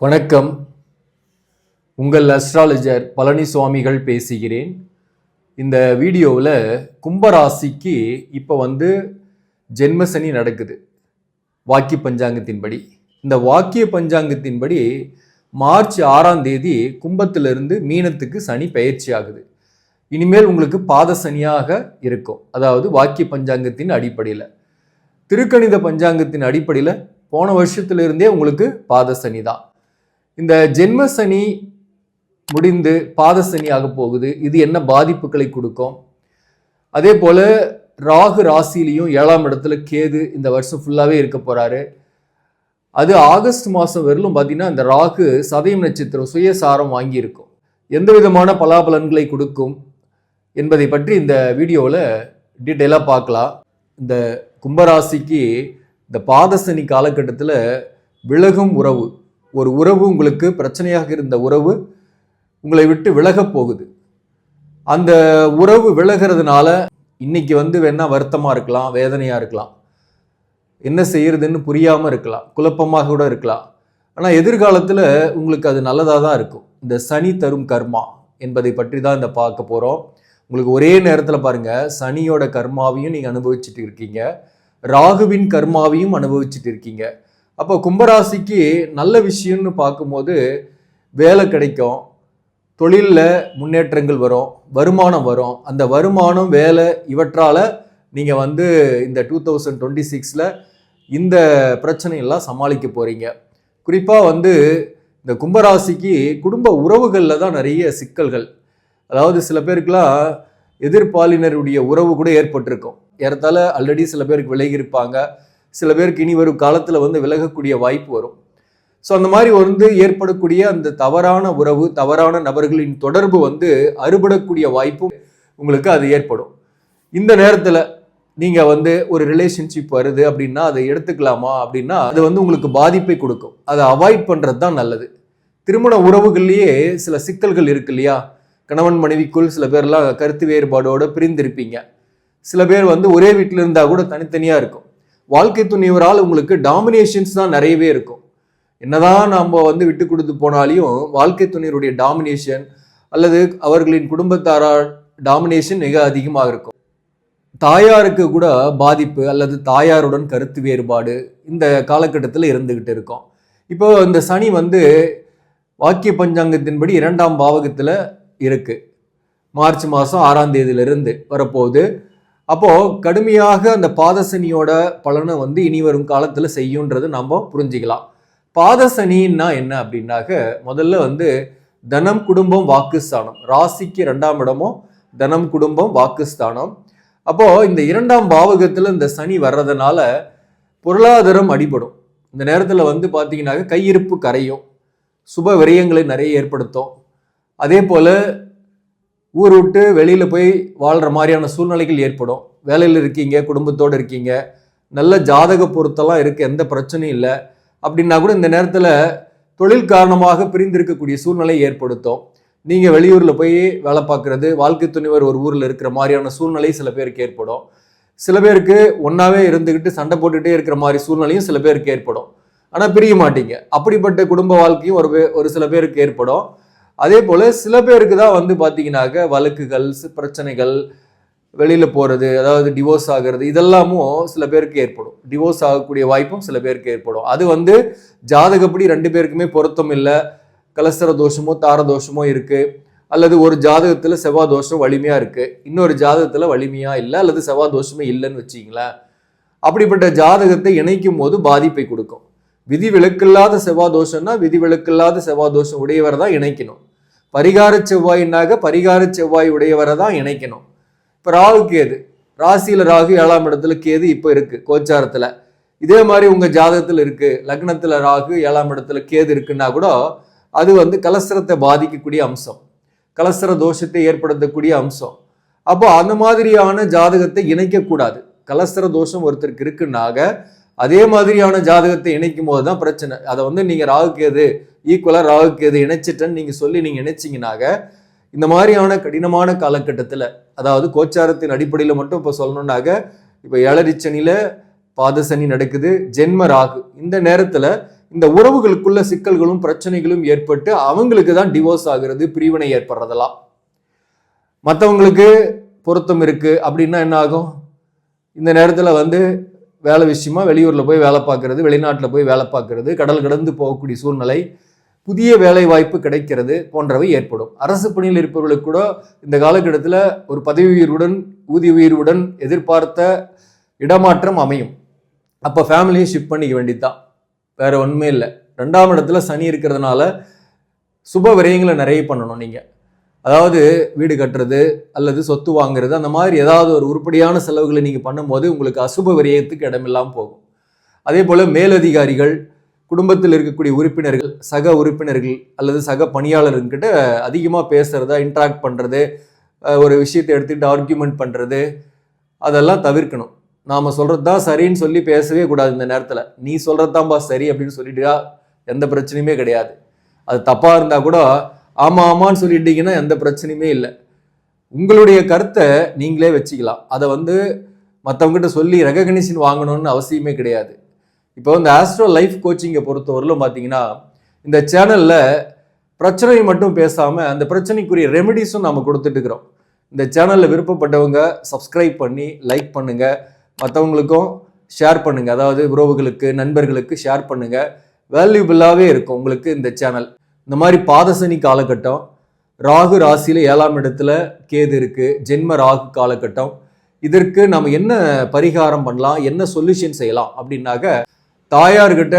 வணக்கம். உங்கள் அஸ்ட்ராலஜர் பழனி சுவாமிகள் பேசுகிறேன். இந்த வீடியோவில் கும்பராசிக்கு இப்போ ஜென்மசனி நடக்குது வாக்கிய பஞ்சாங்கத்தின்படி. இந்த வாக்கிய பஞ்சாங்கத்தின்படி மார்ச் 6ஆம் தேதி கும்பத்திலிருந்து மீனத்துக்கு சனி பயிற்சி ஆகுது. இனிமேல் உங்களுக்கு பாத சனியாக இருக்கும். அதாவது வாக்கிய பஞ்சாங்கத்தின் அடிப்படையில், திருக்கணித பஞ்சாங்கத்தின் அடிப்படையில் போன வருஷத்திலிருந்தே உங்களுக்கு பாத சனி தான். இந்த ஜென்ம சனி முடிந்து பாத சனி ஆக போகுது. இது என்ன பாதிப்புகளை கொடுக்கும்? அதே போல ராகு ராசிலையும் 7ஆம் இடத்துல கேது இந்த வருஷம் ஃபுல்லாகவே இருக்க போறாரு. அது ஆகஸ்ட் மாதம் வரலும் பார்த்தீங்கன்னா இந்த ராகு சதயம் நட்சத்திரம் சுயசாரம் வாங்கியிருக்கும். எந்த விதமான பலாபலன்களை கொடுக்கும் என்பதை பற்றி இந்த வீடியோவில் டீட்டெயிலாக பார்க்கலாம். இந்த கும்பராசிக்கு இந்த பாதசனி காலகட்டத்தில் விலகும் உறவு, ஒரு உறவு உங்களுக்கு பிரச்சனையாக இருந்த உறவு உங்களை விட்டு விலக போகுது. அந்த உறவு விலகிறதுனால இன்னைக்கு வேணா வருத்தமாக இருக்கலாம், வேதனையாக இருக்கலாம், என்ன செய்யறதுன்னு புரியாமல் இருக்கலாம், குழப்பமாக கூட இருக்கலாம். ஆனால் எதிர்காலத்தில் உங்களுக்கு அது நல்லதாக தான் இருக்கும். இந்த சனி தரும் கர்மா என்பதை பற்றி தான் இந்த பார்க்க போகிறோம். உங்களுக்கு ஒரே நேரத்தில் பாருங்கள், சனியோட கர்மாவையும் நீங்கள் அனுபவிச்சுட்டு இருக்கீங்க, ராகுவின் கர்மாவையும் அனுபவிச்சுட்டு இருக்கீங்க. அப்போ கும்பராசிக்கு நல்ல விஷயம்னு பார்க்கும்போது வேலை கிடைக்கும், தொழிலில் முன்னேற்றங்கள் வரும், வருமானம் வரும். அந்த வருமானம், வேலை இவற்றால் நீங்கள் இந்த 2026 இந்த பிரச்சனையெல்லாம் சமாளிக்க போகிறீங்க. குறிப்பாக இந்த கும்பராசிக்கு குடும்ப உறவுகளில் தான் நிறைய சிக்கல்கள். அதாவது சில பேருக்குலாம் எதிர்பாலினருடைய உறவு கூட ஏற்பட்டிருக்கும். ஏறத்தாழ ஆல்ரெடி சில பேருக்கு விலகி இருப்பாங்க, சில பேருக்கு இனி வரும் காலத்தில் விலகக்கூடிய வாய்ப்பு வரும். ஸோ அந்த மாதிரி ஏற்படக்கூடிய அந்த தவறான உறவு, தவறான நபர்களின் தொடர்பு அறுபடக்கூடிய வாய்ப்பும் உங்களுக்கு அது ஏற்படும். இந்த நேரத்தில் நீங்கள் ஒரு ரிலேஷன்ஷிப் வருது அப்படின்னா அதை எடுத்துக்கலாமா அப்படின்னா அது உங்களுக்கு பாதிப்பை கொடுக்கும். அதை அவாய்ட் பண்ணுறது தான் நல்லது. திருமண உறவுகள்லேயே சில சிக்கல்கள் இருக்கு இல்லையா? கணவன் மனைவிக்குள் சில பேர்லாம் கருத்து வேறுபாடோடு பிரிந்திருப்பீங்க. சில பேர் ஒரே வீட்டில் இருந்தால் கூட தனித்தனியாக இருக்கும். வாழ்க்கை துணைவரால் உங்களுக்கு டாமினேஷன்ஸ் தான் நிறையவே இருக்கும். என்னதான் நம்ம விட்டு கொடுத்து போனாலையும் வாழ்க்கை துணைவருடைய டாமினேஷன் அல்லது அவர்களின் குடும்பத்தாரால் டாமினேஷன் மிக அதிகமாக இருக்கும். தாயாருக்கு கூட பாதிப்பு அல்லது தாயாருடன் கருத்து வேறுபாடு இந்த காலகட்டத்தில் இருந்துகிட்டு இருக்கும். இப்போ இந்த சனி வாக்கிய பஞ்சாங்கத்தின்படி 2ஆம் பாவகத்தில் இருக்கு. மார்ச் மாதம் 6ஆம் தேதியிலிருந்து வரப்போகுது. அப்போ கடுமையாக அந்த பாதசனியோட பலனை இனி வரும் காலத்துல செய்யுன்றது நம்ம புரிஞ்சுக்கலாம். பாதசனின்னா என்ன அப்படின்னாக்க, முதல்ல தனம் குடும்பம் வாக்குஸ்தானம், ராசிக்கு 2ஆம் இடமும் தனம் குடும்பம் வாக்குஸ்தானம். அப்போ இந்த 2ஆம் பாவகத்துல இந்த சனி வர்றதுனால பொருளாதாரம் அடிபடும். இந்த நேரத்துல பாத்தீங்கன்னாக்க கையிருப்பு கரையும், சுப விரயங்களை நிறைய ஏற்படுத்தும். அதே போல ஊர் விட்டு வெளியில் போய் வாழ்கிற மாதிரியான சூழ்நிலைகள் ஏற்படும். வேலையில் இருக்கீங்க, குடும்பத்தோடு இருக்கீங்க, நல்ல ஜாதக பொருத்தெல்லாம் இருக்குது, எந்த பிரச்சனையும் இல்லை அப்படின்னா கூட இந்த நேரத்தில் தொழில் காரணமாக பிரிந்திருக்கக்கூடிய சூழ்நிலை ஏற்படுத்தும். நீங்கள் வெளியூரில் போய் வேலை பார்க்குறது, வாழ்க்கை துணைவர் ஒரு ஊரில் இருக்கிற மாதிரியான சூழ்நிலை சில பேருக்கு ஏற்படும். சில பேருக்கு ஒன்றாவே இருந்துக்கிட்டு சண்டை போட்டுகிட்டே இருக்கிற மாதிரி சூழ்நிலையும் சில பேருக்கு ஏற்படும். ஆனால் பிரிய மாட்டீங்க. அப்படிப்பட்ட குடும்ப வாழ்க்கையும் ஒரு சில பேருக்கு ஏற்படும். அதே போல் சில பேருக்கு தான் பார்த்தீங்கன்னாக்க வழக்குகள், பிரச்சனைகள், வெளியில் போகிறது, அதாவது டிவோர்ஸ் ஆகிறது, இதெல்லாமும் சில பேருக்கு ஏற்படும். டிவோர்ஸ் ஆகக்கூடிய வாய்ப்பும் சில பேருக்கு ஏற்படும். அது ஜாதகப்படி 2 பேருக்குமே பொருத்தம் இல்லை, கலஸ்தர தோஷமோ தார தோஷமோ இருக்குது, அல்லது ஒரு ஜாதகத்தில் செவ்வாய் தோஷம் வலிமையாக இருக்குது, இன்னொரு ஜாதகத்தில் வலிமையாக இல்லை, அல்லது செவ்வாய் தோஷமே இல்லைன்னு வச்சிங்களேன். அப்படிப்பட்ட ஜாதகத்தை இணைக்கும் போது பாதிப்பை கொடுக்கும். விதி விலக்கில்லாத செவ்வாய் தோஷம்னா விதி விலக்கில்லாத செவ்வாய் தோஷம் உடையவரை தான் இணைக்கணும். பரிகார செவ்வாயினாக பரிகார செவ்வாய் உடையவரை தான் இணைக்கணும். இப்போ ராகு கேது, ராசியில் ராகு 7ஆம் இடத்துல கேது இப்போ இருக்கு கோச்சாரத்தில். இதே மாதிரி உங்கள் ஜாதகத்தில் இருக்கு, லக்னத்தில் ராகு 7ஆம் இடத்துல கேது இருக்குன்னா கூட அது கலஸ்திரத்தை பாதிக்கக்கூடிய அம்சம், கலஸ்திர தோஷத்தை ஏற்படுத்தக்கூடிய அம்சம். அப்போ அந்த மாதிரியான ஜாதகத்தை இணைக்கக்கூடாது. கலஸ்திர தோஷம் ஒருத்தருக்கு இருக்குன்னாக அதே மாதிரியான ஜாதகத்தை இணைக்கும் போது தான் பிரச்சனை. அதை நீங்கள் ராகு கேது ஈக்குவலாக ராகு கேது இணைச்சிட்டேன்னு நீங்கள் சொல்லி நீங்கள் இணைச்சிங்கனாக இந்த மாதிரியான கடினமான காலகட்டத்தில், அதாவது கோச்சாரத்தின் அடிப்படையில் மட்டும் இப்போ சொல்லணுன்னாக்க, இப்போ 7ரி சனியில் பாத சனி நடக்குது, ஜென்ம ராகு. இந்த நேரத்தில் இந்த உறவுகளுக்குள்ள சிக்கல்களும் பிரச்சனைகளும் ஏற்பட்டு அவங்களுக்கு தான் டிவோர்ஸ் ஆகிறது, பிரிவினை ஏற்படுறதெல்லாம். மற்றவங்களுக்கு பொருத்தம் இருக்கு அப்படின்னா என்ன ஆகும்? இந்த நேரத்தில் வந்து வேலை விஷயமா வெளியூரில் போய் வேலை பார்க்கறது, வெளிநாட்டில் போய் வேலை பார்க்கறது, கடல் கடந்து போகக்கூடிய சூழ்நிலை, புதிய வேலை வாய்ப்பு கிடைக்கிறது போன்றவை ஏற்படும். அரசு பணியில் இருப்பவர்களுக்கு கூட இந்த காலகட்டத்தில் ஒரு பதவி உயர்வுடன் ஊதிய உயர்வுடன் எதிர்பார்த்த இடமாற்றம் அமையும். அப்போ ஃபேமிலியை ஷிஃப்ட் பண்ணிக்க வேண்டியதுதான், வேற ஒன்றுமே இல்லை. 2ஆம் இடத்துல சனி இருக்கிறதுனால சுப விரயங்களை நிறைய பண்ணணும் நீங்கள். அதாவது வீடு கட்டுறது அல்லது சொத்து வாங்குறது, அந்த மாதிரி ஏதாவது ஒரு உருப்படியான செலவுகளை நீங்கள் பண்ணும்போது உங்களுக்கு அசுப விரயத்துக்கு இடமில்லாமல் போகும். அதே போல் மேலதிகாரிகள், குடும்பத்தில் இருக்கக்கூடிய உறுப்பினர்கள், சக உறுப்பினர்கள் அல்லது சக பணியாளர்கிட்ட அதிகமாக பேசுறதா, இன்ட்ராக்ட் பண்ணுறது, ஒரு விஷயத்தை எடுத்துக்கிட்டு ஆர்கியூமெண்ட் பண்ணுறது, அதெல்லாம் தவிர்க்கணும். நாம் சொல்கிறது தான் சரின்னு சொல்லி பேசவே கூடாது. இந்த நேரத்தில் நீ சொல்கிறது தான்ப்பா சரி அப்படின்னு சொல்லிட்டா எந்த பிரச்சனையுமே கிடையாது. அது தப்பாக இருந்தால் கூட ஆமாம் ஆமான்னு சொல்லிட்டீங்கன்னா எந்த பிரச்சனையுமே இல்லை. உங்களுடைய கருத்தை நீங்களே வச்சுக்கலாம். அதை வந்து மற்றவங்ககிட்ட சொல்லி ரெகக்னிஷன் வாங்கணும்னு அவசியமே கிடையாது. இப்போ இந்த ஆஸ்ட்ரோ லைஃப் கோச்சிங்கை பொறுத்தவரையிலும் பார்த்தீங்கன்னா, இந்த சேனலில் பிரச்சனை மட்டும் பேசாமல் அந்த பிரச்சனைக்குரிய ரெமெடிஸும் நம்ம கொடுத்துட்டு இருக்கிறோம். இந்த சேனலில் விருப்பப்பட்டவங்க சப்ஸ்கிரைப் பண்ணி லைக் பண்ணுங்கள், மற்றவங்களுக்கும் ஷேர் பண்ணுங்கள். அதாவது உறவுகளுக்கு, நண்பர்களுக்கு ஷேர் பண்ணுங்கள். வேல்யூபிளாகவே இருக்கும் உங்களுக்கு இந்த சேனல். இந்த மாதிரி பாதசனி காலகட்டம், ராகு ராசியில் 7ஆம் இடத்துல கேது இருக்குது, ஜென்ம ராகு காலகட்டம். இதற்கு நம்ம என்ன பரிகாரம் பண்ணலாம், என்ன சொல்யூஷன் செய்யலாம் அப்படின்னாக்க, தாயார்கிட்ட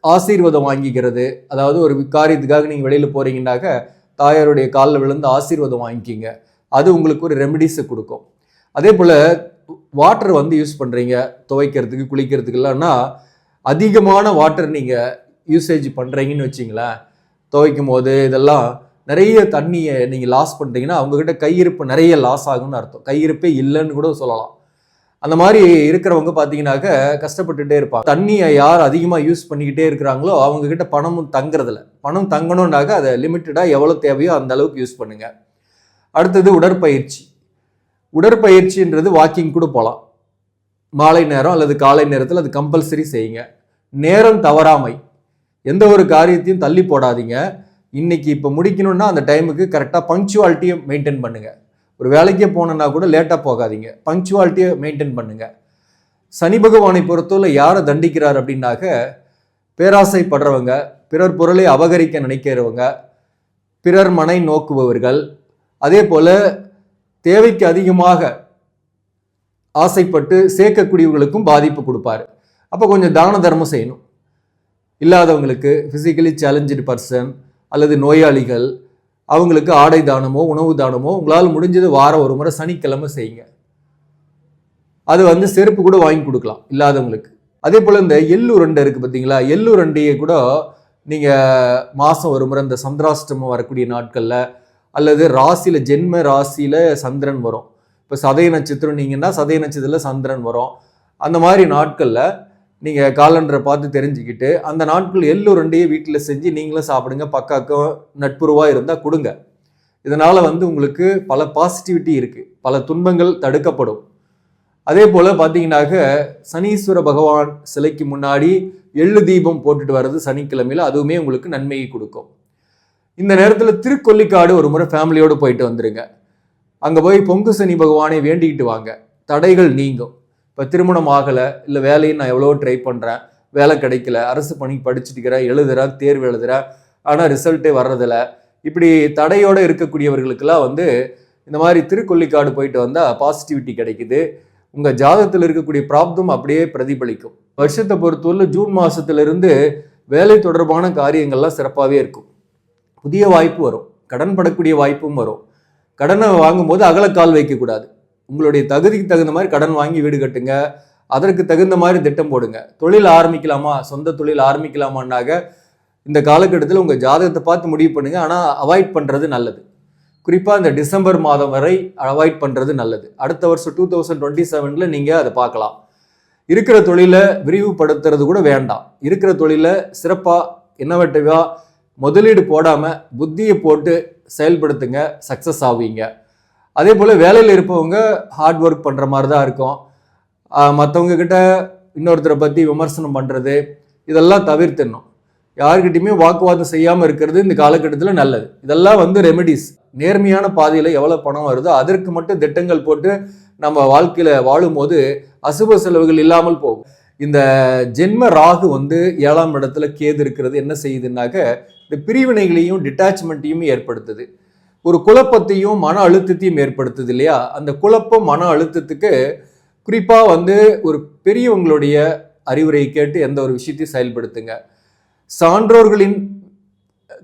ஆசீர்வாதம் வாங்கிக்கிறது. அதாவது ஒரு காரியத்துக்காக நீங்கள் வெளியில் போகிறீங்கன்னாக்க தாயாருடைய காலில் விழுந்து ஆசீர்வாதம் வாங்கிக்கிங்க. அது உங்களுக்கு ஒரு ரெமெடிஸை கொடுக்கும். அதே போல் வாட்டர் வந்து யூஸ் பண்ணுறீங்க துவைக்கிறதுக்கு, குளிக்கிறதுக்குலாம்னா அதிகமான வாட்டர் நீங்கள் யூசேஜ் பண்ணுறீங்கன்னு வச்சிங்களேன், துவைக்கும் போது இதெல்லாம் நிறைய தண்ணியை நீங்கள் லாஸ் பண்ணுறீங்கன்னா அவங்கக்கிட்ட கையிருப்பு நிறைய லாஸ் ஆகும்னு அர்த்தம். கையிருப்பே இல்லைன்னு கூட சொல்லலாம். அந்த மாதிரி இருக்கிறவங்க பார்த்தீங்கன்னாக்க கஷ்டப்பட்டுகிட்டே இருப்பாங்க. தண்ணியை யார் அதிகமாக யூஸ் பண்ணிக்கிட்டே இருக்கிறாங்களோ அவங்கக்கிட்ட பணமும் தங்குறதில்ல. பணம் தங்கணுன்னாக்க அதை லிமிட்டடாக எவ்வளோ தேவையோ அந்த அளவுக்கு யூஸ் பண்ணுங்கள். அடுத்தது உடற்பயிற்சி. உடற்பயிற்சின்றது வாக்கிங் கூட போகலாம். மாலை நேரம் அல்லது காலை நேரத்தில் அது கம்பல்சரி செய்யுங்க. நேரம் தவறாமை, எந்த ஒரு காரியத்தையும் தள்ளி போடாதீங்க. இன்னைக்கு இப்போ முடிக்கணும்னா அந்த டைமுக்கு கரெக்டாக பங்க்சுவாலிட்டியை மெயின்டைன் பண்ணுங்கள். ஒரு வேலைக்கே போனோன்னா கூட லேட்டாக போகாதீங்க, பங்க்சுவாலிட்டியை மெயின்டைன் பண்ணுங்கள். சனி பகவானை பொறுத்தவரை யாரை தண்டிக்கிறார் அப்படின்னாக்க, பேராசைப்படுறவங்க, பிறர் பொருளை அபகரிக்க நினைக்கிறவங்க, பிறர் மனை நோக்குபவர்கள், அதே போல் தேவைக்கு அதிகமாக ஆசைப்பட்டு சேர்க்கக்கூடியவர்களுக்கும் பாதிப்பு கொடுப்பாரு. அப்போ கொஞ்சம் தான தர்மம் செய்யணும். இல்லாதவங்களுக்கு, ஃபிசிக்கலி சேலஞ்சு பர்சன் அல்லது நோயாளிகள், அவங்களுக்கு ஆடை தானமோ உணவு தானமோ உங்களால் முடிஞ்சது வாரம் ஒரு முறை சனிக்கிழமை செய்யுங்க. அது வந்து செருப்பு கூட வாங்கி கொடுக்கலாம் இல்லாதவங்களுக்கு. அதே போல் இந்த எள்ளுருண்டை இருக்குது பார்த்தீங்களா, எள்ளுருண்டையை கூட நீங்கள் மாதம் ஒரு முறை இந்த சந்திராஷ்டமம் வரக்கூடிய நாட்களில் அல்லது ராசியில், ஜென்ம ராசியில் சந்திரன் வரும். இப்போ சதய நட்சத்திரம் நீங்கன்னா சதய நட்சத்திரத்தில் சந்திரன் வரும். அந்த மாதிரி நாட்களில் நீங்கள் காலண்டரை பார்த்து தெரிஞ்சுக்கிட்டு அந்த நாட்கள் எள்ளுருண்டையை வீட்டில் செஞ்சு நீங்களும் சாப்பிடுங்க. பக்காக்கும் நட்புறவாக இருந்தால் கொடுங்க. இதனால் வந்து உங்களுக்கு பல பாசிட்டிவிட்டி இருக்குது, பல துன்பங்கள் தடுக்கப்படும். அதே போல் பார்த்தீங்கன்னாக்க சனீஸ்வர பகவான் சிலைக்கு முன்னாடி எள்ளு தீபம் போட்டுட்டு வர்றது சனிக்கிழமையில், அதுவுமே உங்களுக்கு நன்மையை கொடுக்கும். இந்த நேரத்தில் திருக்கொல்லிக்காடு ஒரு முறை ஃபேமிலியோடு போயிட்டு வந்துடுங்க. அங்கே போய் பொங்கு சனி பகவானை வேண்டிக்கிட்டு வாங்க, தடைகள் நீங்கும். இப்போ திருமணம் ஆகலை, இல்லை வேலையை நான் எவ்வளோ ட்ரை பண்ணுறேன், வேலை கிடைக்கல, அரசு பணி படிச்சுட்டுக்கிறேன், எழுதுகிறேன், தேர்வு எழுதுகிறேன், ஆனால் ரிசல்ட்டே வர்றதில்ல, இப்படி தடையோடு இருக்கக்கூடியவர்களுக்கெல்லாம் வந்து இந்த மாதிரி திருக்கொல்லிக்காடு போயிட்டு வந்தால் பாசிட்டிவிட்டி கிடைக்குது. உங்கள் ஜாதகத்தில் இருக்கக்கூடிய ப்ராப்ளம் அப்படியே பிரதிபலிக்கும். வருஷத்தை பொறுத்தவரை ஜூன் மாதத்துலேருந்து வேலை தொடர்பான காரியங்கள்லாம் சிறப்பாகவே இருக்கும். புதிய வாய்ப்பு வரும், கடன் படக்கூடிய வாய்ப்பும் வரும். கடனை வாங்கும்போது அகலக்கால் வைக்கக்கூடாது. உங்களுடைய தகுதிக்கு தகுந்த மாதிரி கடன் வாங்கி வீடு கட்டுங்க, அதற்கு தகுந்த மாதிரி திட்டம் போடுங்க. தொழில் ஆரம்பிக்கலாமா, சொந்த தொழில் ஆரம்பிக்கலாமான்னாக இந்த காலகட்டத்தில் உங்கள் ஜாதகத்தை பார்த்து முடிவு பண்ணுங்க. ஆனால் அவாய்ட் பண்ணுறது நல்லது. குறிப்பாக இந்த டிசம்பர் மாதம் வரை அவாய்ட் பண்ணுறது நல்லது. அடுத்த வருஷம் 2027 நீங்கள் அதை பார்க்கலாம். இருக்கிற தொழிலை விரிவுபடுத்துறது கூட வேண்டாம். இருக்கிற தொழிலை சிறப்பாக இன்னோவேட்டிவா முதலீடு போடாமல் புத்தியை போட்டு செயல்படுத்துங்க, சக்ஸஸ் ஆவீங்க. அதே போல் வேலையில் இருப்பவங்க ஹார்ட் ஒர்க் பண்ணுற மாதிரி தான் இருக்கும். மற்றவங்க கிட்ட இன்னொருத்தரை பற்றி விமர்சனம் பண்ணுறது இதெல்லாம் தவிர்த்துடணும். யாருக்கிட்டையுமே வாக்குவாதம் செய்யாமல் இருக்கிறது இந்த காலகட்டத்தில் நல்லது. இதெல்லாம் வந்து ரெமெடிஸ். நேர்மையான பாதையில் எவ்வளோ பணம் வருதோ அதற்கு மட்டும் திட்டங்கள் போட்டு நம்ம வாழ்க்கையில் வாழும்போது அசுப செலவுகள் இல்லாமல் போகும். இந்த ஜென்ம ராகு வந்து 7ஆம் இடத்துல கேது இருக்கிறது என்ன செய்யுதுன்னாக்க இந்த பிரிவினைகளையும் டிட்டாச்மெண்ட்டையும் ஏற்படுத்துது. ஒரு குழப்பத்தையும் மன அழுத்தத்தையும் ஏற்படுத்துது இல்லையா? அந்த குழப்பம் மன அழுத்தத்துக்கு குறிப்பாக வந்து ஒரு பெரியவங்களுடைய அறிவுரையை கேட்டு எந்த ஒரு விஷயத்தையும் செயல்படுத்துங்க. சான்றோர்களின்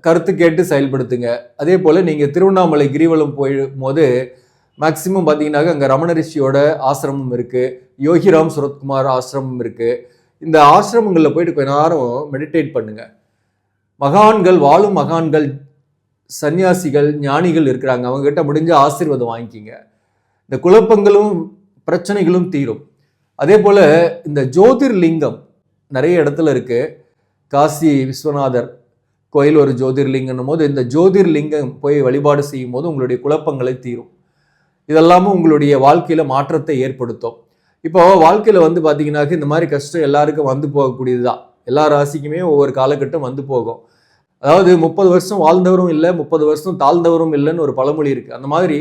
கருத்து கேட்டு செயல்படுத்துங்க. அதே போல் நீங்கள் திருவண்ணாமலை கிரிவலம் போது மேக்சிமம் பார்த்தீங்கன்னாக்க அங்கே ரமண ரிஷியோட ஆசிரமம் இருக்குது, யோகிராம் சுரத்குமார் ஆசிரமம் இருக்குது. இந்த ஆசிரமங்களில் போயிட்டு கொஞ்ச நேரம் மெடிடேட் பண்ணுங்க. மகான்கள், வாழும் மகான்கள், சன்னியாசிகள், ஞானிகள் இருக்கிறாங்க, அவங்ககிட்ட முடிஞ்ச ஆசீர்வாதம் வாங்கிக்கிங்க. இந்த குழப்பங்களும் பிரச்சனைகளும் தீரும். அதே போல் இந்த ஜோதிர்லிங்கம் நிறைய இடத்துல இருக்குது. காசி விஸ்வநாதர் கோயில் ஒரு ஜோதிர்லிங்கம் போது இந்த ஜோதிர்லிங்கம் போய் வழிபாடு செய்யும் போது உங்களுடைய குழப்பங்களை தீரும். இதெல்லாமும் உங்களுடைய வாழ்க்கையில் மாற்றத்தை ஏற்படுத்தும். இப்போ வாழ்க்கையில் வந்து பார்த்தீங்கன்னாக்க இந்த மாதிரி கஷ்டம் எல்லாருக்கும் வந்து போகக்கூடியது தான். எல்லா ராசிக்குமே ஒவ்வொரு காலகட்டம் வந்து போகும். அதாவது 30 வருஷம் வாழ்ந்தவரும் இல்லை, 30 வருஷம் தாழ்ந்தவரும் இல்லைன்னு ஒரு பழமொழி இருக்குது. அந்த மாதிரி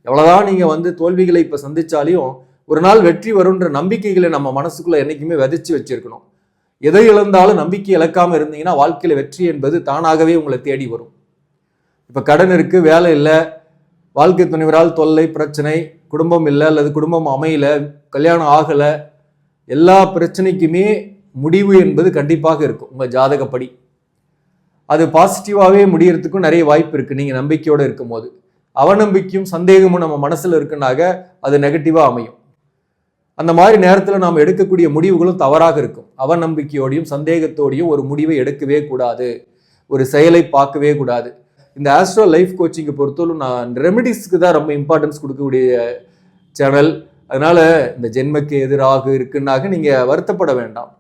எவ்வளோதான் நீங்கள் வந்து தோல்விகளை இப்போ சந்திச்சாலையும் ஒரு நாள் வெற்றி வரும்ன்ற நம்பிக்கைகளை நம்ம மனசுக்குள்ளே என்றைக்குமே விதைச்சி வச்சிருக்கணும். எதை இழந்தாலும் நம்பிக்கை இழக்காமல் இருந்தீங்கன்னா வாழ்க்கையில் வெற்றி என்பது தானாகவே உங்களை தேடி வரும். இப்போ கடன் இருக்குது, வேலை இல்லை, வாழ்க்கை துணைவரால் தொல்லை, பிரச்சனை, குடும்பம் இல்லை அல்லது குடும்பம் அமையல, கல்யாணம் ஆகலை, எல்லா பிரச்சனைக்குமே முடிவு என்பது கண்டிப்பாக இருக்கும் உங்கள் ஜாதகப்படி. அது பாசிட்டிவாகவே முடியறதுக்கும் நிறைய வாய்ப்பு இருக்குது நீங்கள் நம்பிக்கையோடு இருக்கும் போது. அவநம்பிக்கையும் சந்தேகமும் நம்ம மனசில் இருக்குனாக அது நெகட்டிவாக அமையும். அந்த மாதிரி நேரத்தில் நாம் எடுக்கக்கூடிய முடிவுகளும் தவறாக இருக்கும். அவநம்பிக்கையோடையும் சந்தேகத்தோடையும் ஒரு முடிவை எடுக்கவே கூடாது, ஒரு செயலை பார்க்கவே கூடாது. இந்த ஆஸ்ட்ரோ லைஃப் கோச்சிங்கை பொறுத்தவரை நான் ரெமெடிஸ்க்கு தான் ரொம்ப இம்பார்ட்டன்ஸ் கொடுக்கக்கூடிய சேனல். அதனால் இந்த ஜென்மக்கு எதிராக இருக்குன்னாக்க நீங்கள் வருத்தப்பட வேண்டாம்,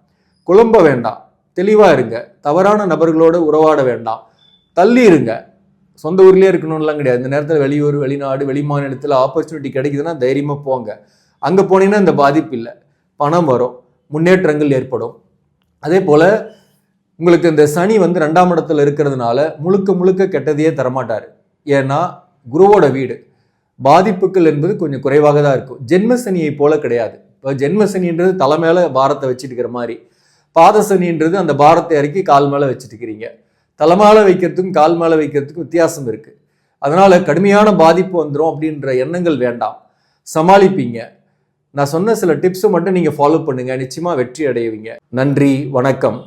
குழம்ப வேண்டாம், தெளிவாக இருங்க. தவறான நபர்களோடு உறவாட வேண்டாம், தள்ளி இருங்க. சொந்த ஊர்லேயே இருக்கணும்லாம் கிடையாது. இந்த நேரத்தில் வெளியூர், வெளிநாடு, வெளிமாநிலத்தில் ஆப்பர்ச்சுனிட்டி கிடைக்குதுன்னா தைரியமாக போங்க. அங்கே போனீங்கன்னா இந்த பாதிப்பு இல்லை, பணம் வரும், முன்னேற்றங்கள் ஏற்படும். அதே போல் உங்களுக்கு இந்த சனி வந்து 2ஆம் இடத்துல இருக்கிறதுனால முழுக்க முழுக்க கெட்டதையே தரமாட்டார். ஏன்னா குருவோட வீடு, பாதிப்புகள் என்பது கொஞ்சம் குறைவாக தான் இருக்கும். ஜென்ம சனியை போல கிடையாது. இப்போ ஜென்ம சனின்றது தலை மேலே பாரத்தை வச்சுட்டு இருக்கிற மாதிரி, பாத சனின்றது அந்த பாரத்தை இறக்கி கால் மேலே வச்சுட்டு இருக்கிறீங்க. தலை மேலே வைக்கிறதுக்கும் கால் மேலே வைக்கிறதுக்கும் வித்தியாசம் இருக்குது. அதனால கடுமையான பாதிப்பு வந்துடும் அப்படின்ற எண்ணங்கள் வேண்டாம், சமாளிப்பீங்க. நான் சொன்ன சில டிப்ஸை மட்டும் நீங்கள் ஃபாலோ பண்ணுங்க, நிச்சயமாக வெற்றி அடைவீங்க. நன்றி, வணக்கம்.